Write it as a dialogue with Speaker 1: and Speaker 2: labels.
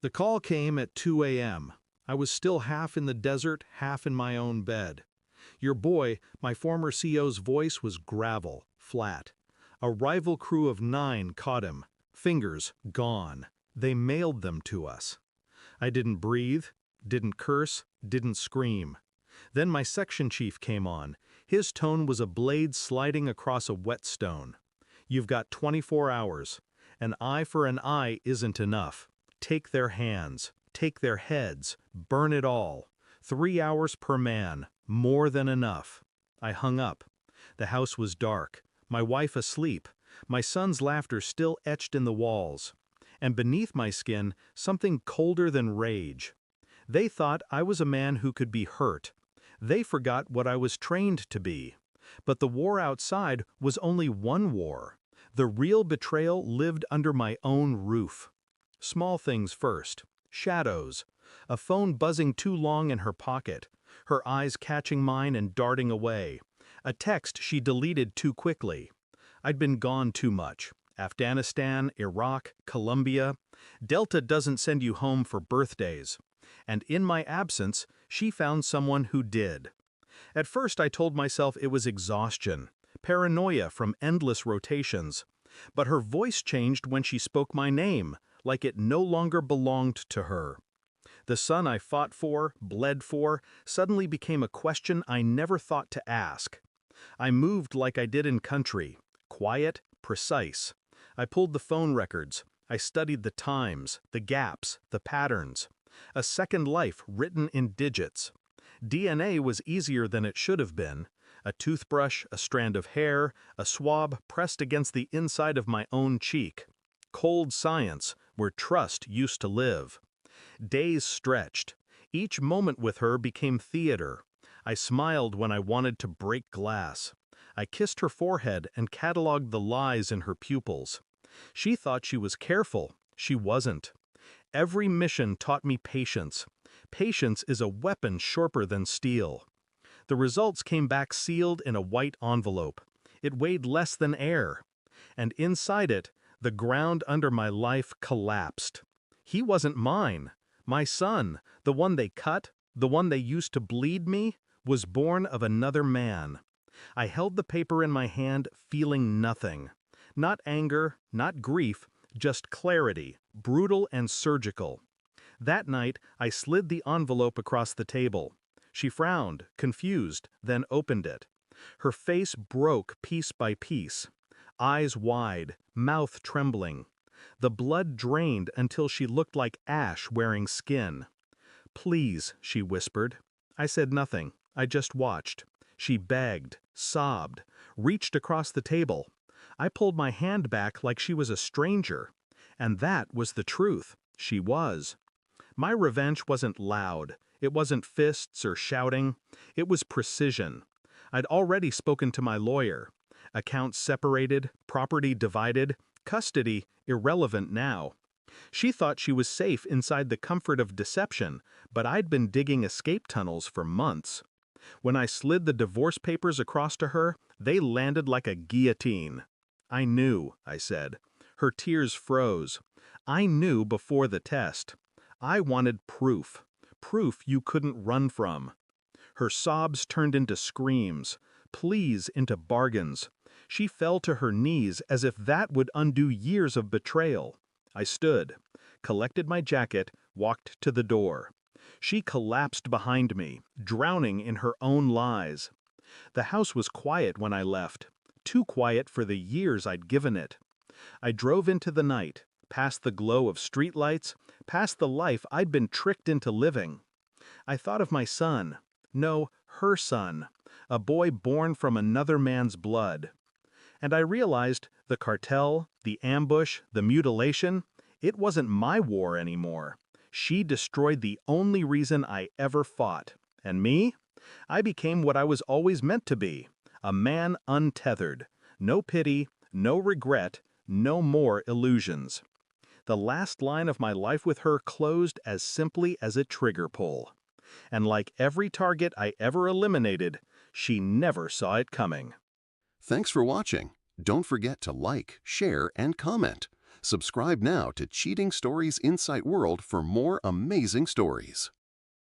Speaker 1: The call came at 2 a.m. I was still half in the desert, half in my own bed. Your boy, my former CO's voice was gravel, flat. A rival crew of 9 caught him. Fingers gone. They mailed them to us. I didn't breathe, didn't curse, didn't scream. Then my section chief came on. His tone was a blade sliding across a whetstone. You've got 24 hours. An eye for an eye isn't enough. Take their hands, take their heads, burn it all. 3 hours per man, more than enough. I hung up. The house was dark, my wife asleep, my son's laughter still etched in the walls. And beneath my skin, something colder than rage. They thought I was a man who could be hurt. They forgot what I was trained to be. But the war outside was only one war. The real betrayal lived under my own roof. Small things first. Shadows. A phone buzzing too long in her pocket. Her eyes catching mine and darting away. A text she deleted too quickly. I'd been gone too much. Afghanistan, Iraq, Colombia. Delta doesn't send you home for birthdays. And in my absence, she found someone who did. At first I told myself it was exhaustion, paranoia from endless rotations. But her voice changed when she spoke my name, like it no longer belonged to her. The son I fought for, bled for, suddenly became a question I never thought to ask. I moved like I did in country, quiet, precise. I pulled the phone records. I studied the times, the gaps, the patterns. A second life written in digits. DNA was easier than it should have been. A toothbrush, a strand of hair, a swab pressed against the inside of my own cheek. Cold science, where trust used to live. Days stretched. Each moment with her became theater. I smiled when I wanted to break glass. I kissed her forehead and cataloged the lies in her pupils. She thought she was careful. She wasn't. Every mission taught me patience. Patience is a weapon sharper than steel. The results came back sealed in a white envelope. It weighed less than air. And inside it, the ground under my life collapsed. He wasn't mine. My son, the one they cut, the one they used to bleed me, was born of another man. I held the paper in my hand, feeling nothing. Not anger, not grief, just clarity, brutal and surgical. That night, I slid the envelope across the table. She frowned, confused, then opened it. Her face broke piece by piece. Eyes wide, mouth trembling. The blood drained until she looked like ash wearing skin. "Please," she whispered. I said nothing. I just watched. She begged, sobbed, reached across the table. I pulled my hand back like she was a stranger. And that was the truth. She was. My revenge wasn't loud. It wasn't fists or shouting. It was precision. I'd already spoken to my lawyer. Accounts separated, property divided, custody irrelevant now. She thought she was safe inside the comfort of deception, but I'd been digging escape tunnels for months. When I slid the divorce papers across to her, they landed like a guillotine. "I knew," I said. Her tears froze. "I knew before the test. I wanted proof. Proof you couldn't run from." Her sobs turned into screams, pleas into bargains. She fell to her knees as if that would undo years of betrayal. I stood, collected my jacket, walked to the door. She collapsed behind me, drowning in her own lies. The house was quiet when I left, too quiet for the years I'd given it. I drove into the night, past the glow of streetlights, past the life I'd been tricked into living. I thought of my son. No, her son. A boy born from another man's blood. And I realized the cartel, the ambush, the mutilation, it wasn't my war anymore. She destroyed the only reason I ever fought. And me? I became what I was always meant to be, a man untethered. No pity, no regret, no more illusions. The last line of my life with her closed as simply as a trigger pull. And like every target I ever eliminated, she never saw it coming.
Speaker 2: Thanks for watching. Don't forget to like, share, and comment. Subscribe now to Cheating Stories Insight World for more amazing stories.